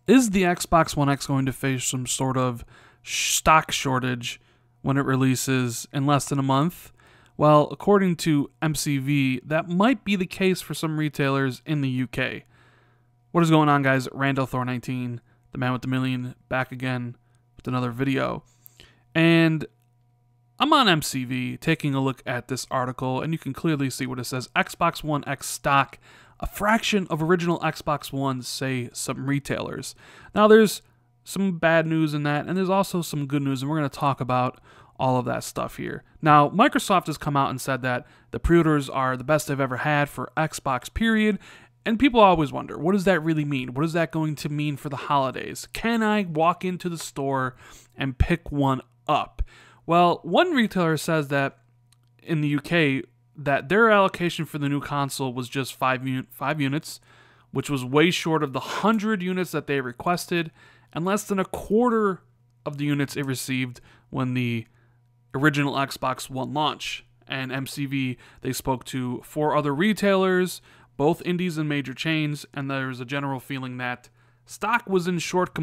Is the Xbox One X going to face some sort of stock shortage when it releases in less than a month? Well, according to MCV, that might be the case for some retailers in the UK. What is going on, guys? Randall Thor 19, the man with the million, back again with another video. And I'm on MCV taking a look at this article, and you can clearly see what it says. Xbox One X stock, a fraction of original Xbox One, say some retailers. Now, there's some bad news in that, and there's also some good news, and we're going to talk about all of that stuff here. Now, Microsoft has come out and said that the pre-orders are the best they've ever had for Xbox, period. And people always wonder, what does that really mean? What is that going to mean for the holidays? Can I walk into the store and pick one up? Well, one retailer says that in the UK, that their allocation for the new console was just 5 units, which was way short of the 100 units that they requested, and less than a quarter of the units it received when the original Xbox One launch. And MCV, they spoke to 4 other retailers, both indies and major chains, and there's a general feeling that stock was in short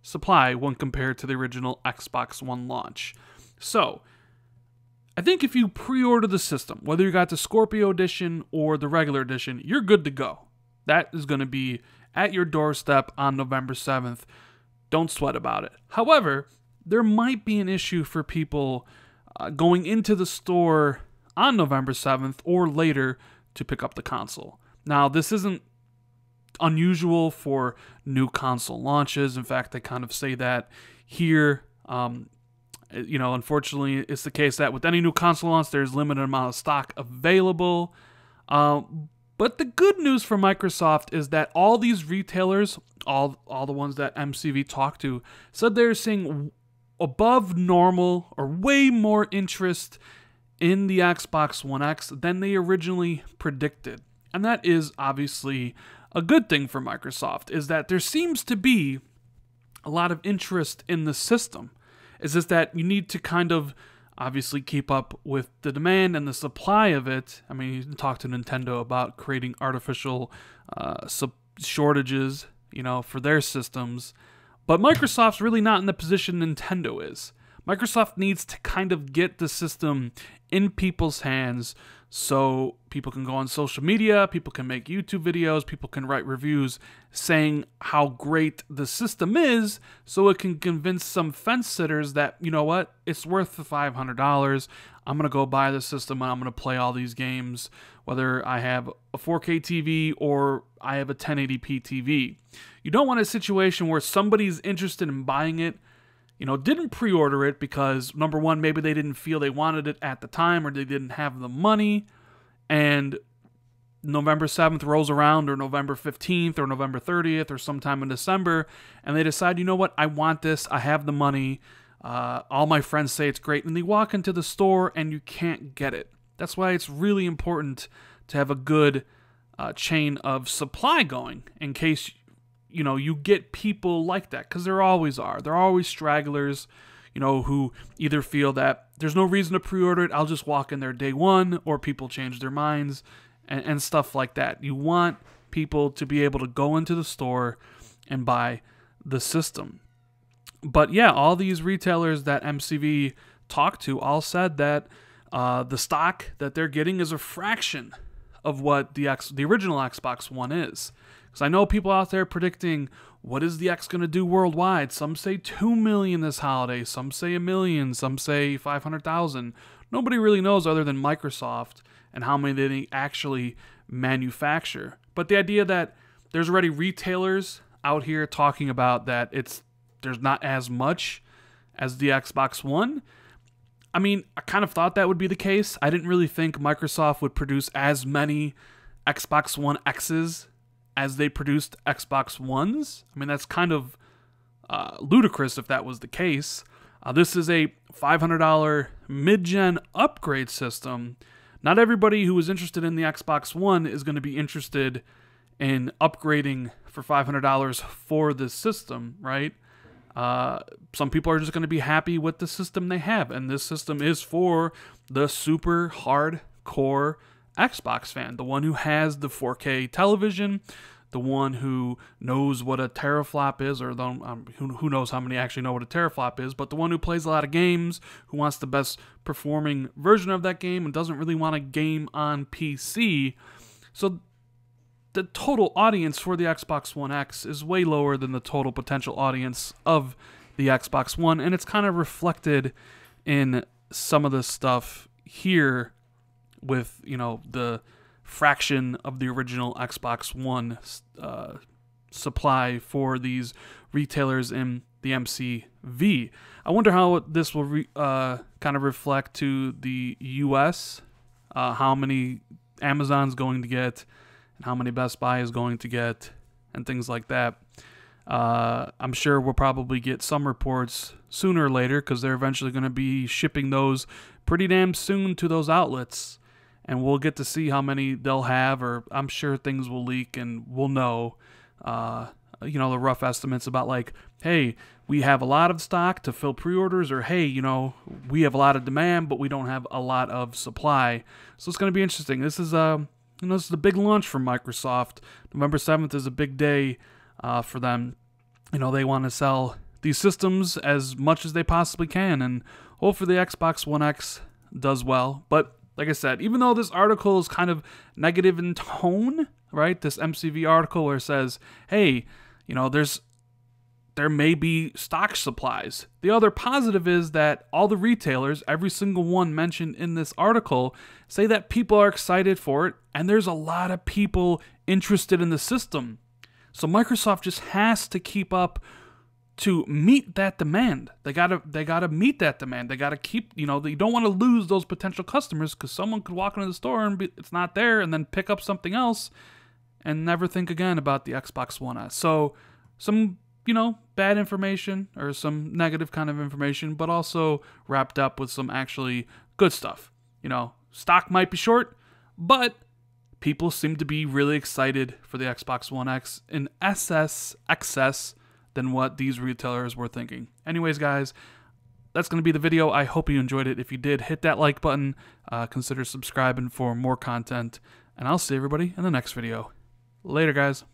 supply when compared to the original Xbox One launch. So, I think if you pre-order the system, whether you got the Scorpio edition or the regular edition, you're good to go. That is going to be at your doorstep on November 7th. Don't sweat about it. However, there might be an issue for people going into the store on November 7th or later to pick up the console. Now, this isn't unusual for new console launches. In fact, they kind of say that here. Unfortunately, it's the case that with any new console launch, there's limited amount of stock available. But the good news for Microsoft is that all these retailers, all the ones that MCV talked to, said they're seeing above normal or way more interest in the Xbox One X than they originally predicted. And that is obviously a good thing for Microsoft, is that there seems to be a lot of interest in the system. It's just that you need to kind of obviously keep up with the demand and the supply of it. I mean, you can talk to Nintendo about creating artificial shortages, for their systems. But Microsoft's really not in the position Nintendo is. Microsoft needs to kind of get the system in people's hands so people can go on social media, people can make YouTube videos, people can write reviews saying how great the system is, so it can convince some fence sitters that, you know what, it's worth the $500. I'm going to go buy the system and I'm going to play all these games, whether I have a 4K TV or I have a 1080p TV. You don't want a situation where somebody's interested in buying it, didn't pre-order it because, number one, maybe they didn't feel they wanted it at the time or they didn't have the money, and November 7th rolls around, or November 15th, or November 30th, or sometime in December, and they decide, you know what, I want this, I have the money, all my friends say it's great, and they walk into the store and you can't get it. That's why it's really important to have a good chain of supply going in case you get people like that, because there always are. There are always stragglers, who either feel that there's no reason to pre-order it, I'll just walk in there day one, or people change their minds and stuff like that. You want people to be able to go into the store and buy the system. But yeah, all these retailers that MCV talked to all said that the stock that they're getting is a fraction of what the original Xbox One is. Because I know people out there predicting, what is the X going to do worldwide? Some say 2 million this holiday, some say 1 million, some say 500,000. Nobody really knows other than Microsoft and how many they actually manufacture. But the idea that there's already retailers out here talking about that there's not as much as the Xbox One, I mean, I kind of thought that would be the case. I didn't really think Microsoft would produce as many Xbox One X's as they produced Xbox Ones. I mean, that's kind of ludicrous if that was the case. This is a $500 mid-gen upgrade system. Not everybody who is interested in the Xbox One is going to be interested in upgrading for $500 for this system, right? Some people are just going to be happy with the system they have, and this system is for the super hardcore Xbox fan, the one who has the 4K television, the one who knows what a teraflop is, or who knows how many actually know what a teraflop is, but the one who plays a lot of games, who wants the best performing version of that game and doesn't really want a game on PC. So the total audience for the Xbox One X is way lower than the total potential audience of the Xbox One, and it's kind of reflected in some of the stuff here with, you know, the fraction of the original Xbox One supply for these retailers in the MCV. I wonder how this will kind of reflect to the US, how many Amazon's going to get, and how many Best Buy is going to get, and things like that. I'm sure we'll probably get some reports sooner or later, because they're eventually going to be shipping those pretty damn soon to those outlets, and we'll get to see how many they'll have, or I'm sure things will leak and we'll know, you know, the rough estimates about, like, hey, we have a lot of stock to fill pre-orders, or hey, you know, we have a lot of demand but we don't have a lot of supply. So it's going to be interesting. This is you know, this is a big launch for Microsoft. November 7th is a big day for them. You know, they want to sell these systems as much as they possibly can, and hopefully the Xbox One X does well. But like I said, even though this article is kind of negative in tone, right? This MCV article where it says, hey, you know, there may be stock supplies. The other positive is that all the retailers, every single one mentioned in this article, say that people are excited for it, and there's a lot of people interested in the system. So Microsoft just has to keep up to meet that demand. They gotta meet that demand. They gotta keep, you know, you don't want to lose those potential customers, because someone could walk into the store and it's not there, and then pick up something else and never think again about the Xbox One S. So some, you know, bad information, or some negative kind of information, but also wrapped up with some actually good stuff. You know, stock might be short, but people seem to be really excited for the Xbox One X in excess than what these retailers were thinking. Anyways, guys, that's going to be the video. I hope you enjoyed it. If you did, hit that like button. Consider subscribing for more content. And I'll see everybody in the next video. Later, guys.